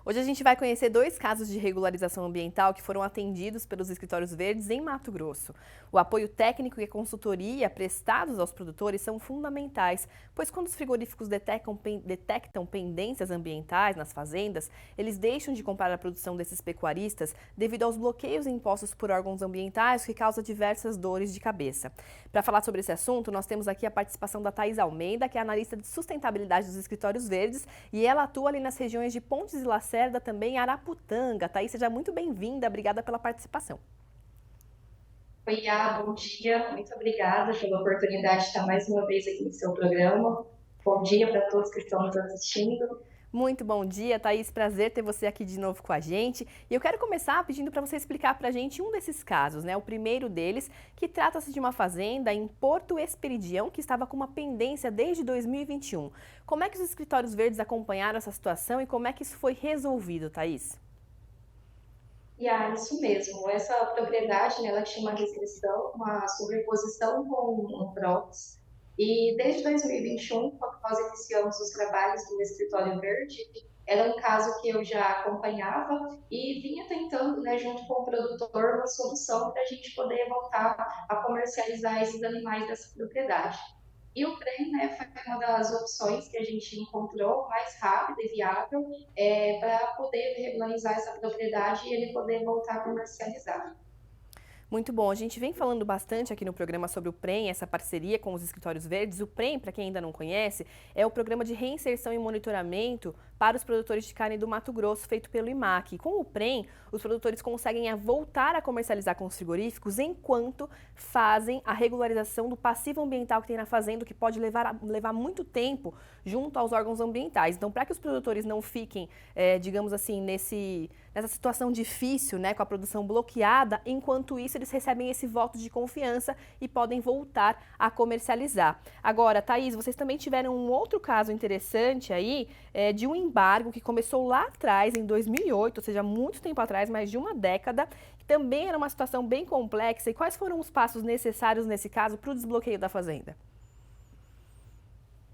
Hoje a gente vai conhecer dois casos de regularização ambiental que foram atendidos pelos escritórios verdes em Mato Grosso. O apoio técnico e a consultoria prestados aos produtores são fundamentais, pois quando os frigoríficos detectam pendências ambientais nas fazendas, eles deixam de comprar a produção desses pecuaristas devido aos bloqueios impostos por órgãos ambientais, que causa diversas dores de cabeça. Para falar sobre esse assunto, nós temos aqui a participação da Thaís Almeida, que é analista de sustentabilidade dos escritórios verdes, e ela atua ali nas regiões de Pontes e Lacerda, também Araputanga. Thaís, seja muito bem-vinda, obrigada pela participação. Oi, bom dia. Muito obrigada pela oportunidade de estar mais uma vez aqui no seu programa. Bom dia para todos que estão nos assistindo. Muito bom dia, Thaís. Prazer ter você aqui de novo com a gente. E eu quero começar pedindo para você explicar para a gente um desses casos, né? O primeiro deles, que trata-se de uma fazenda em Porto Esperidião que estava com uma pendência desde 2021. Como é que os escritórios verdes acompanharam essa situação e como é que isso foi resolvido, Thaís? Isso mesmo. Essa propriedade, né, ela tinha uma restrição, uma sobreposição com um prótese. E desde 2021, quando nós iniciamos os trabalhos do Escritório Verde, era um caso que eu já acompanhava e vinha tentando, né, junto com o produtor, uma solução para a gente poder voltar a comercializar esses animais dessa propriedade. E o trem, né, foi uma das opções que a gente encontrou mais rápida e viável para poder regularizar essa propriedade e ele poder voltar a comercializar. Muito bom. A gente vem falando bastante aqui no programa sobre o PREM, essa parceria com os escritórios verdes. O PREM, para quem ainda não conhece, é o programa de reinserção e monitoramento para os produtores de carne do Mato Grosso, feito pelo IMAC. Com o PREM, os produtores conseguem voltar a comercializar com os frigoríficos enquanto fazem a regularização do passivo ambiental que tem na fazenda, que pode levar muito tempo junto aos órgãos ambientais. Então, para que os produtores não fiquem, digamos assim, nessa situação difícil, né, com a produção bloqueada, enquanto isso eles recebem esse voto de confiança e podem voltar a comercializar. Agora, Thaís, vocês também tiveram um outro caso interessante aí, de um embargo que começou lá atrás, em 2008, ou seja, muito tempo atrás, mais de uma década, que também era uma situação bem complexa. E quais foram os passos necessários nesse caso para o desbloqueio da fazenda?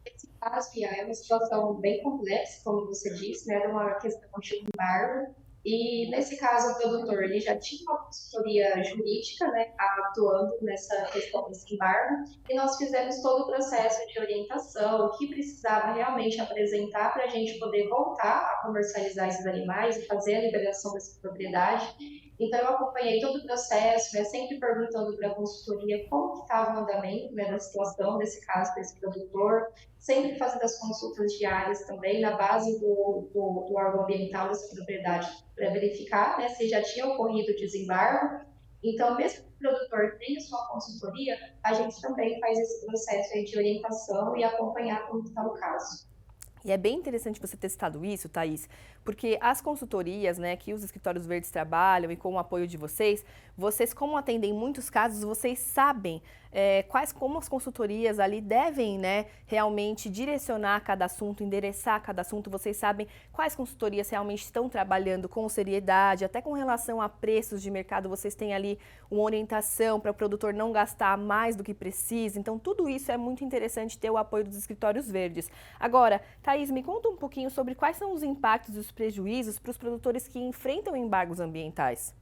Esse caso, Bia, é uma situação bem complexa, como você disse, né? Era uma questão de um embargo. E nesse caso, o produtor ele já tinha uma consultoria jurídica, né, atuando nessa questão desse embargo, e nós fizemos todo o processo de orientação, o que precisava realmente apresentar para a gente poder voltar a comercializar esses animais e fazer a liberação dessa propriedade. Então, eu acompanhei todo o processo, né, sempre perguntando para a consultoria como que estava o andamento, né, da situação desse caso desse produtor, sempre fazendo as consultas diárias também na base do órgão ambiental dessa propriedade para verificar, né, se já tinha ocorrido o desembargo. Então, mesmo que o produtor tenha sua consultoria, a gente também faz esse processo aí de orientação e acompanhar como está o caso. E é bem interessante você ter citado isso, Thaís, porque as consultorias, né, que os escritórios verdes trabalham e com o apoio de vocês, como atendem muitos casos, vocês sabem como as consultorias ali devem, né, realmente direcionar cada assunto, endereçar cada assunto. Vocês sabem quais consultorias realmente estão trabalhando com seriedade, até com relação a preços de mercado, vocês têm ali uma orientação para o produtor não gastar mais do que precisa. Então, tudo isso é muito interessante ter o apoio dos escritórios verdes. Agora, Thaís, me conta um pouquinho sobre quais são os impactos e os prejuízos para os produtores que enfrentam embargos ambientais.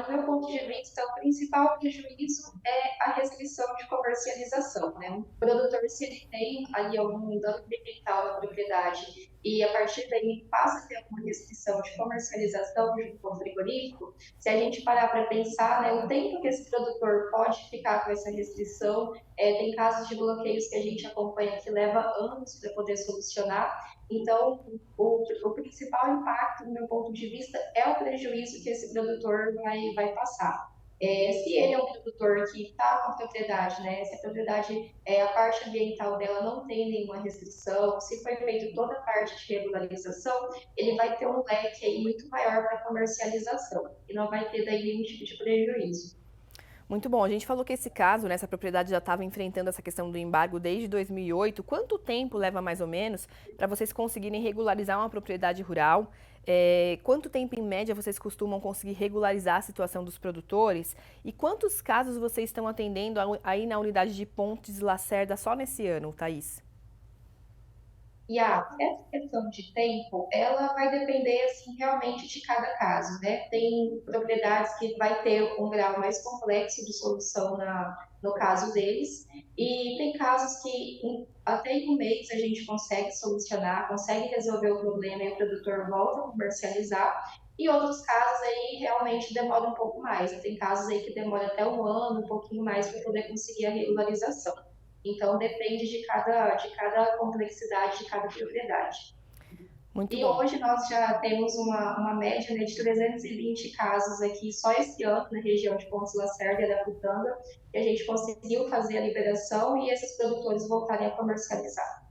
Do meu ponto de vista, o principal prejuízo é a restrição de comercialização, né? O produtor, se ele tem ali algum dano ambiental na propriedade e a partir daí passa a ter alguma restrição de comercialização junto com o frigorífico, se a gente parar para pensar, né, o tempo que esse produtor pode ficar com essa restrição, tem casos de bloqueios que a gente acompanha que leva anos para poder solucionar. Então, o principal impacto, do meu ponto de vista, é o prejuízo que esse produtor vai passar. Se ele é um produtor que está com propriedade, né, se a propriedade, a parte ambiental dela não tem nenhuma restrição, se foi feita toda a parte de regularização, ele vai ter um leque aí muito maior para comercialização e não vai ter daí nenhum tipo de prejuízo. Muito bom. A gente falou que esse caso, né, essa propriedade já estava enfrentando essa questão do embargo desde 2008. Quanto tempo leva mais ou menos para vocês conseguirem regularizar uma propriedade rural? Quanto tempo, em média, vocês costumam conseguir regularizar a situação dos produtores? E quantos casos vocês estão atendendo aí na unidade de Pontes e Lacerda só nesse ano, Thaís? E essa questão de tempo, ela vai depender, assim, realmente de cada caso, né? Tem propriedades que vai ter um grau mais complexo de solução no caso deles, e tem casos que até em um mês a gente consegue solucionar, consegue resolver o problema e o produtor volta a comercializar, e outros casos aí realmente demora um pouco mais. Tem casos aí que demora até um ano, um pouquinho mais para poder conseguir a regularização. Então, depende de cada complexidade de cada propriedade. Muito E bom. hoje nós já temos uma média, né, de 320 casos aqui só esse ano na região de Pontes Lacerda e Araputanga, que a gente conseguiu fazer a liberação e esses produtores voltarem a comercializar.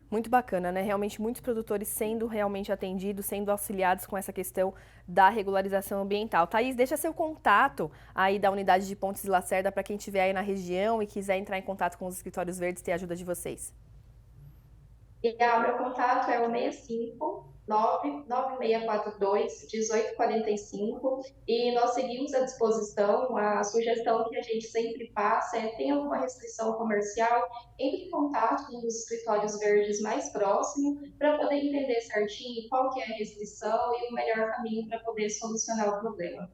Muito bacana, né? Realmente muitos produtores sendo realmente atendidos, sendo auxiliados com essa questão da regularização ambiental. Thaís, deixa seu contato aí da unidade de Pontes e Lacerda para quem estiver aí na região e quiser entrar em contato com os escritórios verdes ter a ajuda de vocês. E meu contato é o 65 99642 1845 e nós seguimos à disposição. A sugestão que a gente sempre passa é: tem alguma restrição comercial, entre em contato com os escritórios verdes mais próximos para poder entender certinho qual que é a restrição e o melhor caminho para poder solucionar o problema.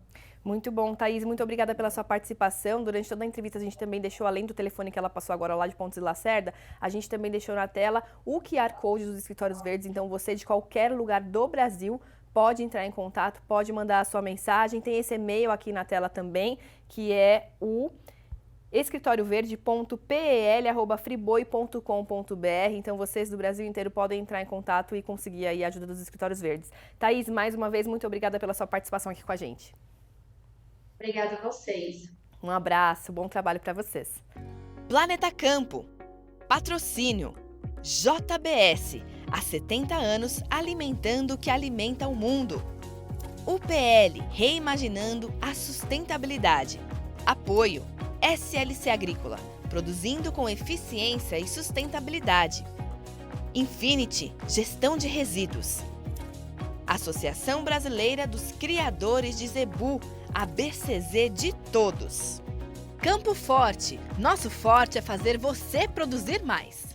Muito bom, Thaís. Muito obrigada pela sua participação. Durante toda a entrevista, a gente também deixou, além do telefone que ela passou agora lá de Pontes e Lacerda, a gente também deixou na tela o QR Code dos escritórios verdes. Então, você de qualquer lugar do Brasil pode entrar em contato, pode mandar a sua mensagem. Tem esse e-mail aqui na tela também, que é o escritorioverde.pel@friboi.com.br. Então, vocês do Brasil inteiro podem entrar em contato e conseguir aí a ajuda dos escritórios verdes. Thaís, mais uma vez, muito obrigada pela sua participação aqui com a gente. Obrigada a vocês. Um abraço, bom trabalho para vocês. Planeta Campo. Patrocínio. JBS. Há 70 anos alimentando o que alimenta o mundo. UPL, reimaginando a sustentabilidade. Apoio. SLC Agrícola, produzindo com eficiência e sustentabilidade. Infinity, gestão de resíduos. Associação Brasileira dos Criadores de Zebu, a BCZ de todos. Campo Forte, nosso forte é fazer você produzir mais.